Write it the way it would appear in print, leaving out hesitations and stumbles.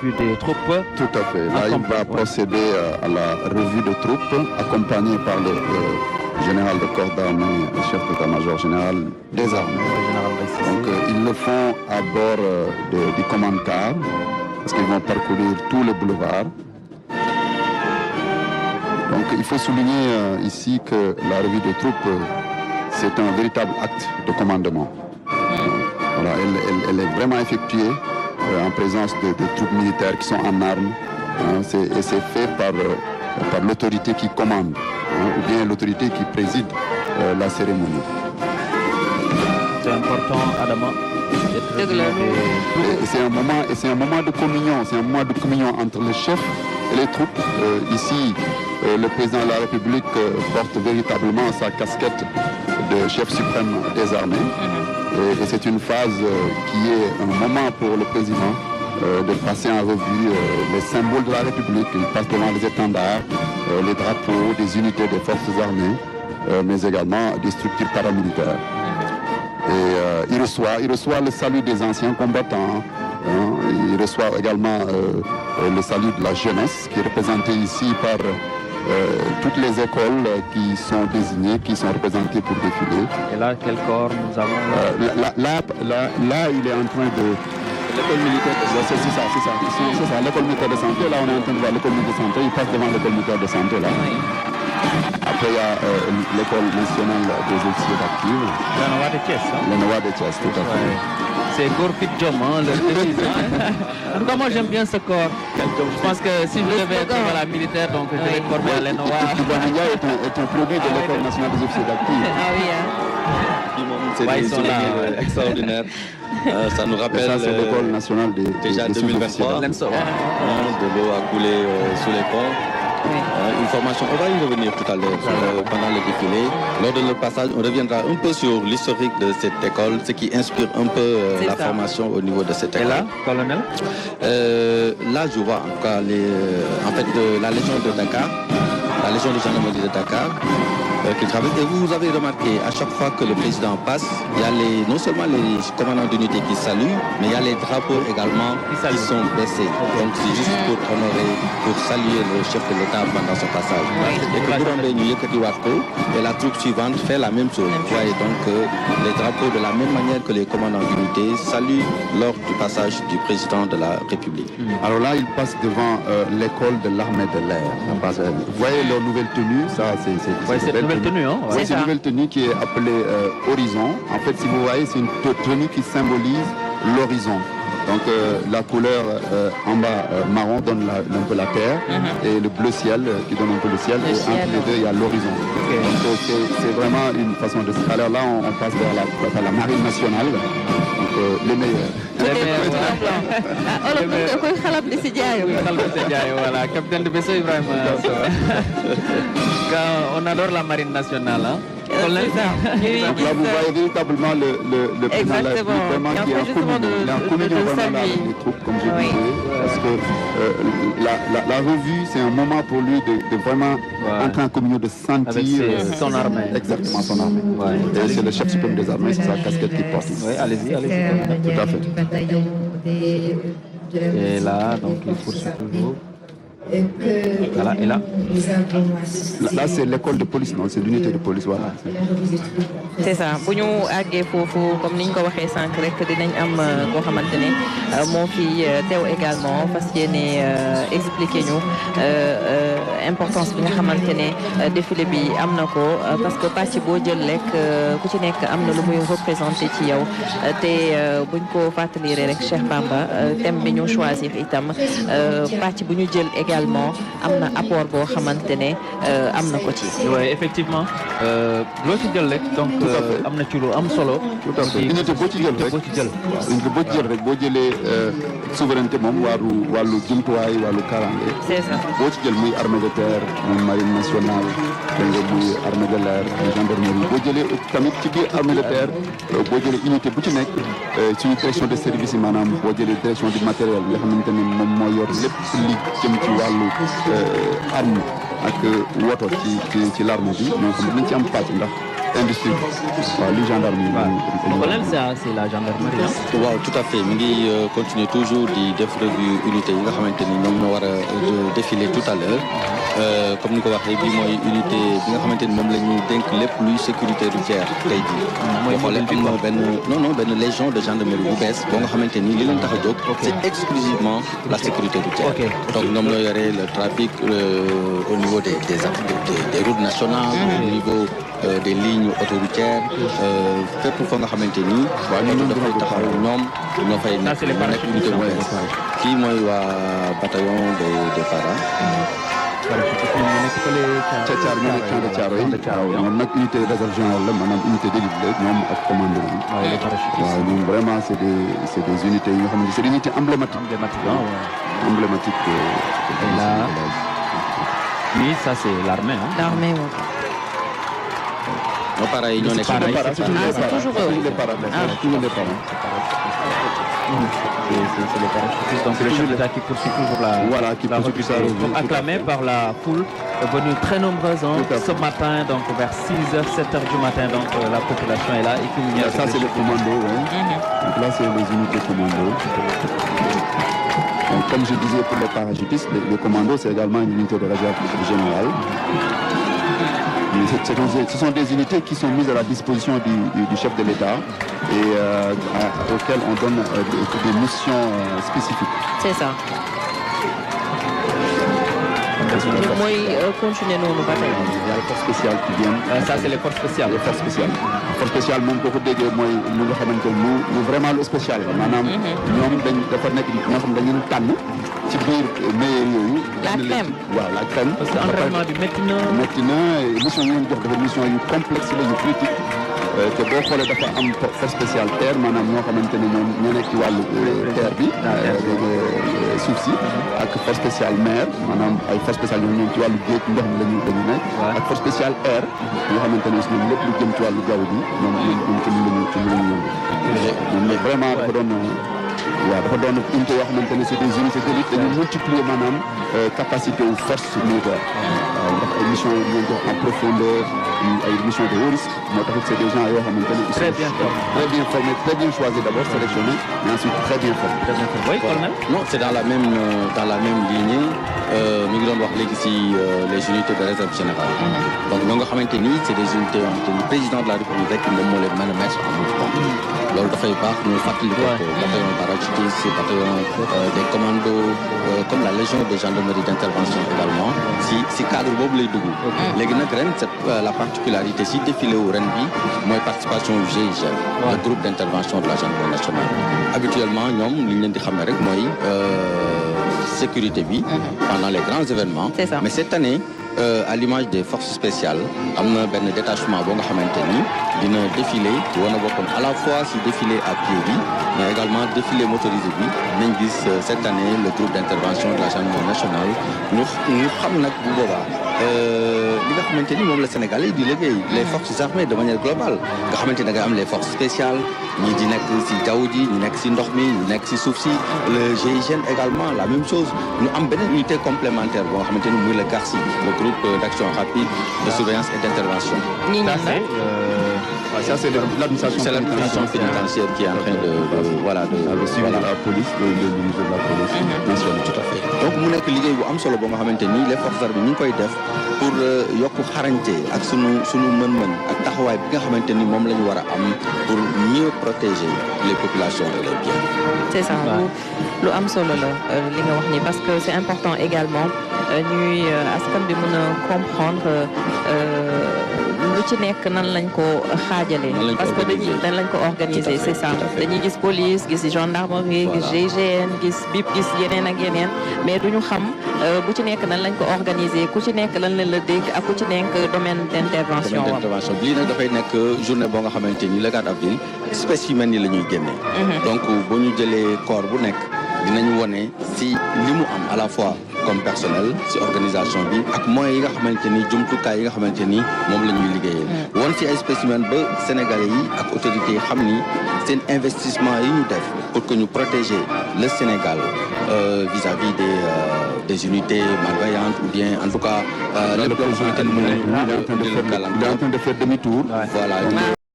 Des troupes. Tout à fait. Là, il va procéder à la revue de troupes, accompagné par le général de corps d'armée, le chef d'état-major général des armées. Donc, ils le font à bord du command-car, parce qu'ils vont parcourir tous les boulevards. Donc, il faut souligner ici que la revue de troupes, c'est un véritable acte de commandement. Voilà, elle est vraiment effectuée en présence de troupes militaires qui sont en armes. Et c'est fait par l'autorité qui commande, ou bien l'autorité qui préside la cérémonie. C'est important, Adama. C'est un moment de communion. C'est un moment de communion entre les chefs et les troupes. Ici, le président de la République porte véritablement sa casquette de chef suprême des armées. Et c'est une phase qui est un moment pour le président de passer en revue les symboles de la République. Il passe devant les étendards, les drapeaux des unités des forces armées, mais également des structures paramilitaires. Et il reçoit le salut des anciens combattants. Il reçoit également le salut de la jeunesse qui est représenté ici par toutes les écoles qui sont désignées, qui sont représentées pour défiler. Et là, quel corps nous avons là, il est en train de... L'école militaire de santé, c'est ça, l'école militaire de santé. Là, on est en train de voir l'école militaire de santé. Il passe devant l'école militaire de santé, là. Oui. Après, il y a l'école nationale des officiers actifs. Le Noir de Thiès, hein? Le Noir de Thiès, tout à fait. Ouais. C'est Gorfit Jom, hein, le devise. En tout cas, moi, j'aime bien ce corps. Je pense que si je devais être militaire, donc je vais former à l'ENOA. est un produit de l'école nationale des officiers actifs. Ah oui, hein. C'est des souvenirs extraordinaires. Ça nous rappelle l'école nationale déjà 2023. De l'eau a coulé sous les ponts. Une formation, on va y revenir tout à l'heure pendant le défilé. Lors de notre passage, on reviendra un peu sur l'historique de cette école, ce qui inspire un peu la formation au niveau de cette école. Et là, colonel là, je vois en tout cas la Légion de Dakar, la Légion de gendarmerie de Dakar, qui travaille. Et vous avez remarqué, à chaque fois que le président passe, il y a non seulement les commandants d'unité qui saluent, mais il y a les drapeaux également qui sont baissés. Donc c'est juste pour honorer, pour saluer le chef de l'État pendant son passage. Et la troupe suivante fait la même chose. Vous voyez donc les drapeaux de la même manière que les commandants d'unité saluent lors du passage du président de la République. Alors là, il passe devant l'école de l'armée de l'air. Vous voyez leur nouvelle tenue, ça c'est une nouvelle tenue, hein? C'est une nouvelle tenue qui est appelée Horizon. En fait, si vous voyez, c'est une tenue qui symbolise l'horizon. Donc la couleur en bas marron donne un peu la terre et le bleu ciel qui donne un peu le ciel. Et entre les deux, il y a l'horizon. Donc c'est vraiment une façon de... Alors là, on passe vers la marine nationale. Donc les meilleurs. Voilà, capitaine de vaisseau Ibrahim. On adore la marine nationale, hein? Donc là, vous voyez véritablement le président vraiment qui est en communion vraiment avec les troupes, comme je disais, parce que la revue, c'est un moment pour lui de vraiment entrer en communion, de sentir son armée. Exactement, son armée. Et c'est le chef suprême des armées, c'est sa casquette qui porte. Oui, allez-y. Tout à fait. Et là, donc il poursuit toujours. Voilà, et là c'est l'école de police, non? C'est l'unité de police, voilà. C'est ça. Bu ñu àggee foofu comme niñ ko waxee sànq rek dinañ am koo xamante ne moo fi teew également fas yéene expliquer ñu importance bi nga xamante ne défilé bi am na ko parce que pàcc boo jël rek ku ci nekk am na lu muy représenté ci yow te buñ ko fàttaliree rek Cheikh Bamba thème bi ñu choisir itam pàcc bu ñu jël également am na apport boo xamante ne am na ko ci. Oui, effectivement loo ci jël rek donc am na ci lu am solo. tout à fait unité boo ci jël rek boo jëlee souveraineté moom wàllu jumtuwaay wàllu kaaraange. c'est ça boo ci jël muy armée de terre muy marine nationale muy armée de l'air muy gendarmerie boo jëlee tamit ci biir armée de terre boo jëlee unité bu ci nekk suñu direction de service yi maanaam boo jëlee direction du matériel nga xamante ne moom moo yor lépp li jëm ci wàllu arme ak woto ci l'armée bi ñoo xam ne dañ ci am pàcc ndax industrie waaw li gendarmerie. colonel c'est la gendarmerie. waaw tout à fait mi ngi continuer toujours di def revue unité yi nga xamante ni ñoom ñoo war a défiler tout à l'heure comme ni ko waxee bii mooy unité bi nga xamante ni moom la ñu dénk lépp luy sécurité routière tey jii. mooy xoolee am na benn légion de gendarmerie bu bees boo nga xamante ni li leen tax a jóg. c'est exclusivement la sécurité routière. donc ñoom ñoo yore le trafic au niveau des routes nationales. au niveau des lignes autoroutières. fépp foo nga xamante ni. waaw ñoom dafay taxaw ñoom ñoo fay nekk unité bu bees. kii mooy waa bataillon de Para. ñoom nag unité réserve générale la maanaam unité d'élite la ñoom ak commando yi. waaw ñoom vraiment c'est des unités yi nga xam ne c'est des unités emblématiques. emblématiques. Là, oui, ça c'est l'armée. L'armée, oui. Non, pareil, ñoo nekk c'est toujours eux. les parents. C'est le parachutiste, donc le chef d'État qui poursuit toujours la revue. Donc acclamé par la foule venue très nombreuse ce matin, donc vers 6h, 7h du matin, donc la population est là. Et puis, ça c'est le commando, donc là c'est les unités commando. Donc, comme je disais pour les parachutistes, le commando c'est également une unité de réserve générale. Ce sont des unités qui sont mises à la disposition du chef de l'État et auxquelles on donne des missions spécifiques. C'est ça. mooy continuer noonu ba tey. Il y a les forces spéciales qui viennent. Ça c'est les forces spéciales. Les forces spéciales. force spéciale moom boo ko déggee mooy lu nga xamante lu vraiment lu spécial la maanaam. ñoom dafa nekk ñoo xam dañu tànn ci biir meilleur yooyu. la crème waaw la crème. parce que entraînement bi métti na mission yi ñu jox dafa mission yu complexe la yu critique te boo xoolee dafa am force spéciale terre maanaam ñoo xamante ne ñoom ñoo nekk ci wàllu terre bi. suuf si ak force spéciale mer maanaam ay force spéciale ñoom ci wàllu géej ndox mi la ñu nekk. ak force spéciale air yoo xamante ne ñoom lépp lu jëm ci wàllu jaww ji ñoom ci lu ñu yëngu. mais vraiment dafa doon. waaw dafa doon unité yoo xamante ne c'est des unités d'élite dañuy multiplier maanaam capacité ou force militaire. waaw ndax ay missions yi ñu jox en profondeur ay missions de haut risque moo tax c'est des gens yoo xamante ne. très bien formés très bien choisis d'abord sélectionnés mais ensuite très bien formés. Oui, colonel. Non, c'est dans la même lignée mi ngi doon wax léegi ci les unités de réserve générale. donc ñoo nga xamante ni c'est des unités yoo xamante ni président de la République rek moom moo leen mën a mettre en mouvement. loolu dafay baax ñu fàttali ko bataillon parachutiste bataillon des commandos comme la légion de gendarmerie d'intervention également si cadre boobu lay dugg. léegi nag ren la particularité si défilé wu ren bi mooy participation GIGN. le groupe d'intervention de la gendarmerie nationale. habituellement ñoom li ñu leen di xamee rek mooy sécurité bi. pendant les grands événements. C'est ça. mais cette année. À l'image des forces spéciales am na benn détachement boo nga xamante ni dina défilé wane boppam à la fois si défilé à pied bi mais également défilé motorisé bi nañ gis cette année le groupe d'intervention de la gendarmerie nationale ñu xam nag bu boobaa li nga xamante ni moom la Sénégalais di liggéey les forces armées de manière globale nga xamante ne nga am les forces spéciales ñi di nekk si jaww ji ñi nekk si ndox mi ñi nekk si suuf si le GIGN également la même chose ñu am beneen unité complémentaire boo nga xamante ni muy le GARSI le groupe d'action rapide de surveillance et d'intervention. Ça c'est l'administration pénitentiaire qui est en train de suivre la police le ministre de la police nationale. Tout à fait donc mu nekk liggéey bu am solo boo nga xamante ni les forces armées ñu ngi koy def pour yokk xarañte ak sunu mën-mën ak taxawaay bi nga xamante ni moom la ñu war a am pour mieux protéger les populations et les biens. C'est ça lu am solo la li nga wax ni parce que c'est important également ñuy askan bi mën a comprendre lu ci nekk nan lañ ko xaajale parce que dañ lañ ko organiser c'est ça dañuy gis police gis gendarmerie gis GIGN gis BIP gis yeneen ak yeneen mais duñu xam bu ci nekk nan lañ ko organiser ku ci nekk lan lañ la dégg ak ku ci nekk domaine d'intervention bi lii nag dafay nekk journée boo nga xamante ni le 4 avril espèces humaines yi la ñuy génne donc bu ñu jëlee corps bu nekk dinañu wone si li mu am à la fois comme personnel ci organisation bi ak moyens yi nga xamante ni jumtukaay yi nga xamante ni moom la ñuy liggéeyee. woon ci ay spécimens ba Sénégalais yi ak autorités yi xam ni seen investissement yi ñu def pour que ñu protéger le Sénégal vis-à-vis des unités malveillantes ou bien en tout cas le président il est en train de faire demi-tour. Voilà.